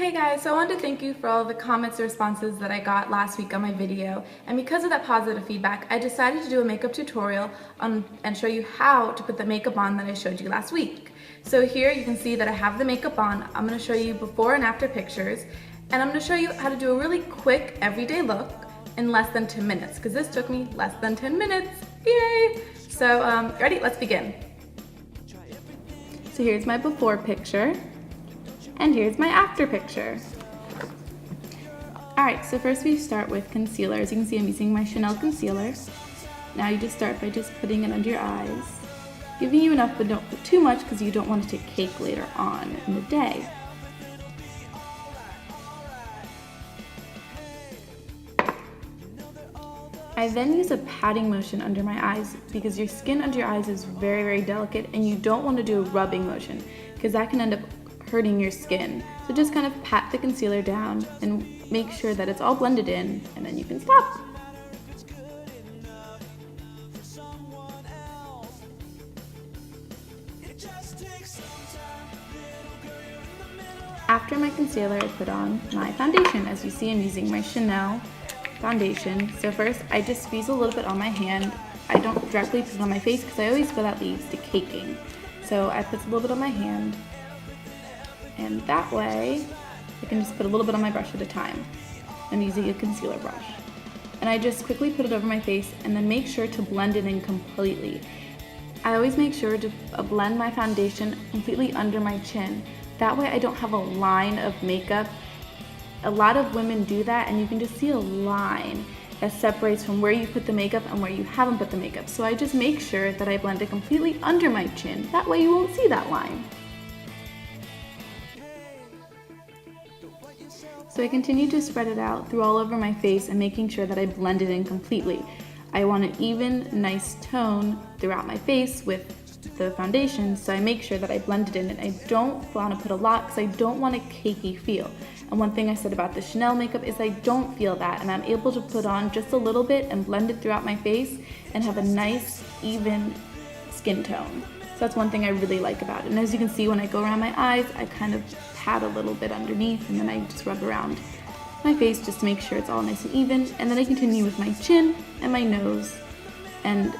Hey guys, so I wanted to thank you for all the comments and responses that I got last week on my video, and because of that positive feedback, I decided to do a makeup tutorial and show you how to put the makeup on that I showed you last week. So here you can see that I have the makeup on. I'm going to show you before and after pictures, and I'm going to show you how to do a really quick everyday look in less than 10 minutes, because this took me less than 10 minutes. Yay! So ready? Let's begin. So here's my before picture. And here's my after picture. Alright, so first we start with concealer. As you can see, I'm using my Chanel concealer. Now you just start by just putting it under your eyes. Giving you enough, but don't put too much because you don't want it to cake later on in the day. I then use a patting motion under my eyes because your skin under your eyes is very, very delicate and you don't want to do a rubbing motion because that can end up hurting your skin. So just kind of pat the concealer down and make sure that it's all blended in, and then you can stop. After my concealer, I put on my foundation. As you see, I'm using my Chanel foundation. So first, I just squeeze a little bit on my hand. I don't directly put it on my face because I always feel that leads to caking. So I put a little bit on my hand. And that way, I can just put a little bit on my brush at a time. I'm using a concealer brush. And I just quickly put it over my face and then make sure to blend it in completely. I always make sure to blend my foundation completely under my chin. That way I don't have a line of makeup. A lot of women do that and you can just see a line that separates from where you put the makeup and where you haven't put the makeup. So I just make sure that I blend it completely under my chin. That way you won't see that line. So I continue to spread it out through all over my face and making sure that I blend it in completely. I want an even, nice tone throughout my face with the foundation, so I make sure that I blend it in, and I don't want to put a lot because I don't want a cakey feel. And one thing I said about the Chanel makeup is I don't feel that, and I'm able to put on just a little bit and blend it throughout my face and have a nice, even skin tone. So that's one thing I really like about it. And as you can see, when I go around my eyes, I kind of pat a little bit underneath and then I just rub around my face just to make sure it's all nice and even. And then I continue with my chin and my nose and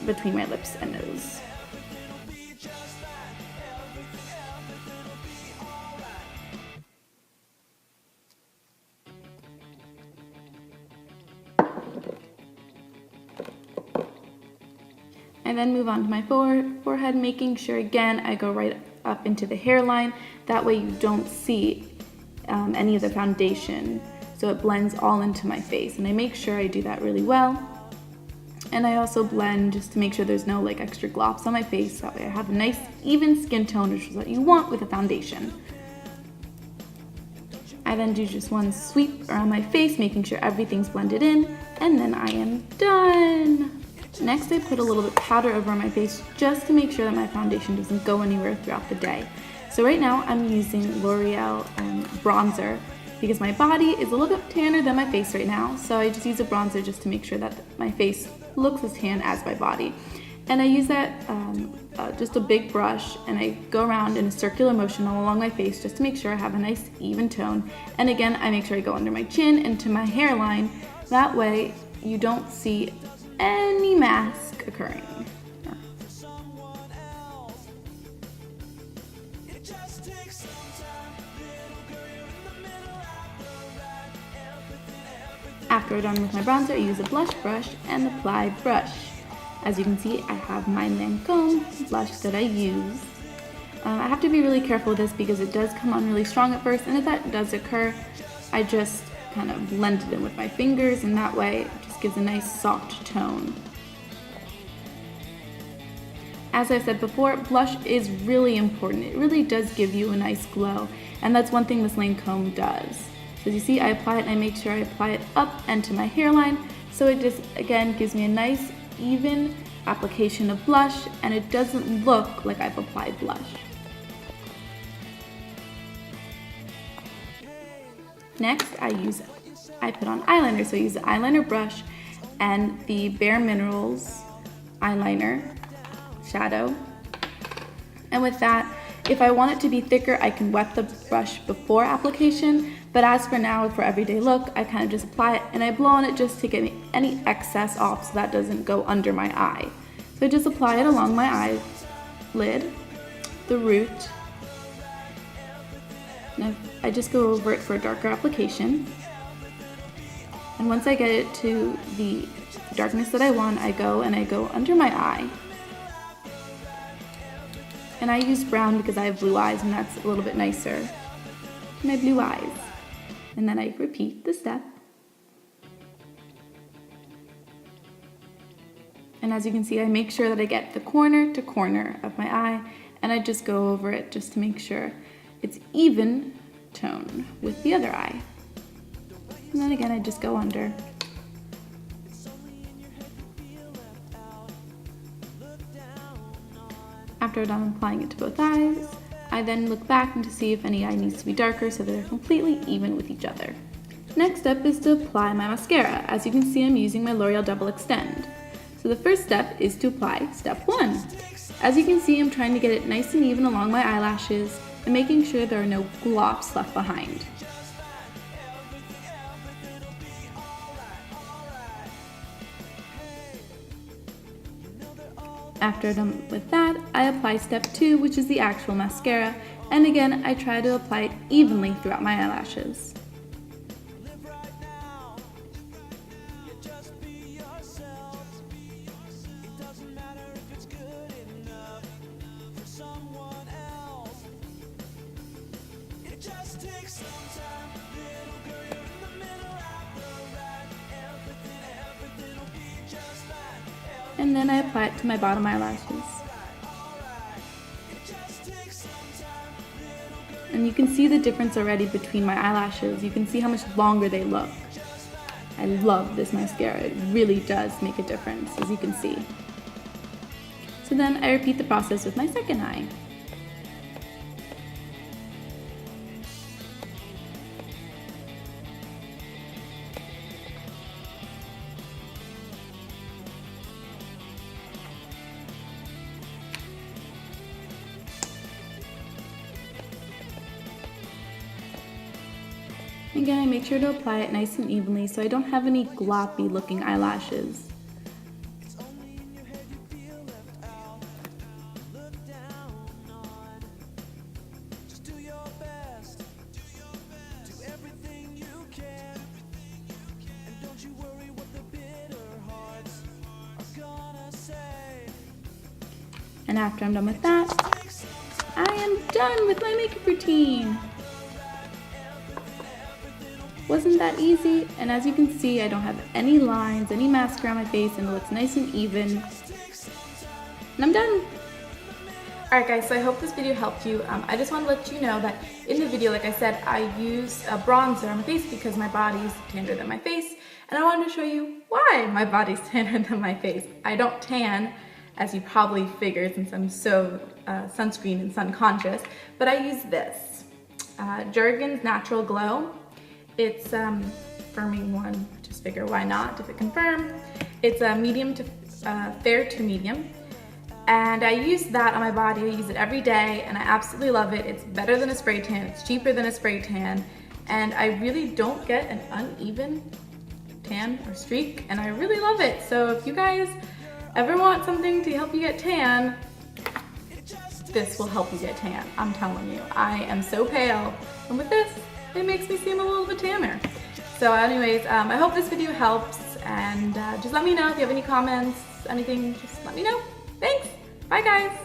between my lips and nose. I then move on to my forehead, making sure again I go right up into the hairline. That way you don't see any of the foundation, so it blends all into my face. And I make sure I do that really well. And I also blend just to make sure there's no like extra glops on my face. That way I have a nice even skin tone, which is what you want with a foundation. I then do just one sweep around my face, making sure everything's blended in, and then I am done. Next, I put a little bit of powder over my face just to make sure that my foundation doesn't go anywhere throughout the day. So right now, I'm using L'Oreal bronzer because my body is a little bit tanner than my face right now. So I just use a bronzer just to make sure that my face looks as tan as my body. And I use that just a big brush, and I go around in a circular motion all along my face just to make sure I have a nice even tone. And again, I make sure I go under my chin and to my hairline. That way, you don't see any mask occurring. After I'm done with my bronzer, I use a blush brush and apply brush. As you can see, I have my Lancome blush that I use. I have to be really careful with this because it does come on really strong at first, and if that does occur, I just kind of blend it in with my fingers, and that way it just gives a nice soft tone. As I said before, blush is really important. It really does give you a nice glow, and that's one thing this Lancome does. So as you see, I apply it and I make sure I apply it up and to my hairline, so it just, again, gives me a nice, even application of blush, and it doesn't look like I've applied blush. Next, I put on eyeliner, so I use the eyeliner brush and the Bare Minerals eyeliner shadow. And with that, If I want it to be thicker, I can wet the brush before application, but as for now, for everyday look, I kind of just apply it and I blow on it just to get any excess off so that doesn't go under my eye. So I just apply it along my eyelid, the root, and I just go over it for a darker application. And once I get it to the darkness that I want, I go under my eye. And I use brown because I have blue eyes and that's a little bit nicer. My blue eyes. And then I repeat the step. And as you can see, I make sure that I get the corner to corner of my eye and I just go over it just to make sure it's even tone with the other eye. And then again, I just go under. After I'm done applying it to both eyes, I then look back and to see if any eye needs to be darker so that they're completely even with each other. Next step is to apply my mascara. As you can see, I'm using my L'Oreal Double Extend. So the first step is to apply step 1. As you can see, I'm trying to get it nice and even along my eyelashes and making sure there are no glops left behind. After I'm done with that, I apply step 2, which is the actual mascara, and again, I try to apply it evenly throughout my eyelashes. And then I apply it to my bottom eyelashes. And you can see the difference already between my eyelashes. You can see how much longer they look. I love this mascara. It really does make a difference, as you can see. So then I repeat the process with my second eye. Again, I make sure to apply it nice and evenly so I don't have any gloppy looking eyelashes. And after I'm done with that, I am done with my makeup routine. Wasn't that easy? And as you can see, I don't have any lines, any mascara on my face, and it looks nice and even. And I'm done. Alright guys, so I hope this video helped you. I just want to let you know that in the video, like I said, I used a bronzer on my face because my body's tanner than my face. And I wanted to show you why my body's tanner than my face. I don't tan, as you probably figured since I'm so sunscreen and sun conscious, but I use this. Jergens Natural Glow. It's firming one, just figure why not if it confirmed. It's a medium to fair to medium. And I use that on my body. I use it every day and I absolutely love it. It's better than a spray tan, it's cheaper than a spray tan, and I really don't get an uneven tan or streak, and I really love it. So if you guys ever want something to help you get tan, this will help you get tan. I'm telling you, I am so pale, and with this, it makes me seem a little bit tanner. So anyways, I hope this video helps, and just let me know if you have any comments, anything, just let me know. Thanks, bye guys.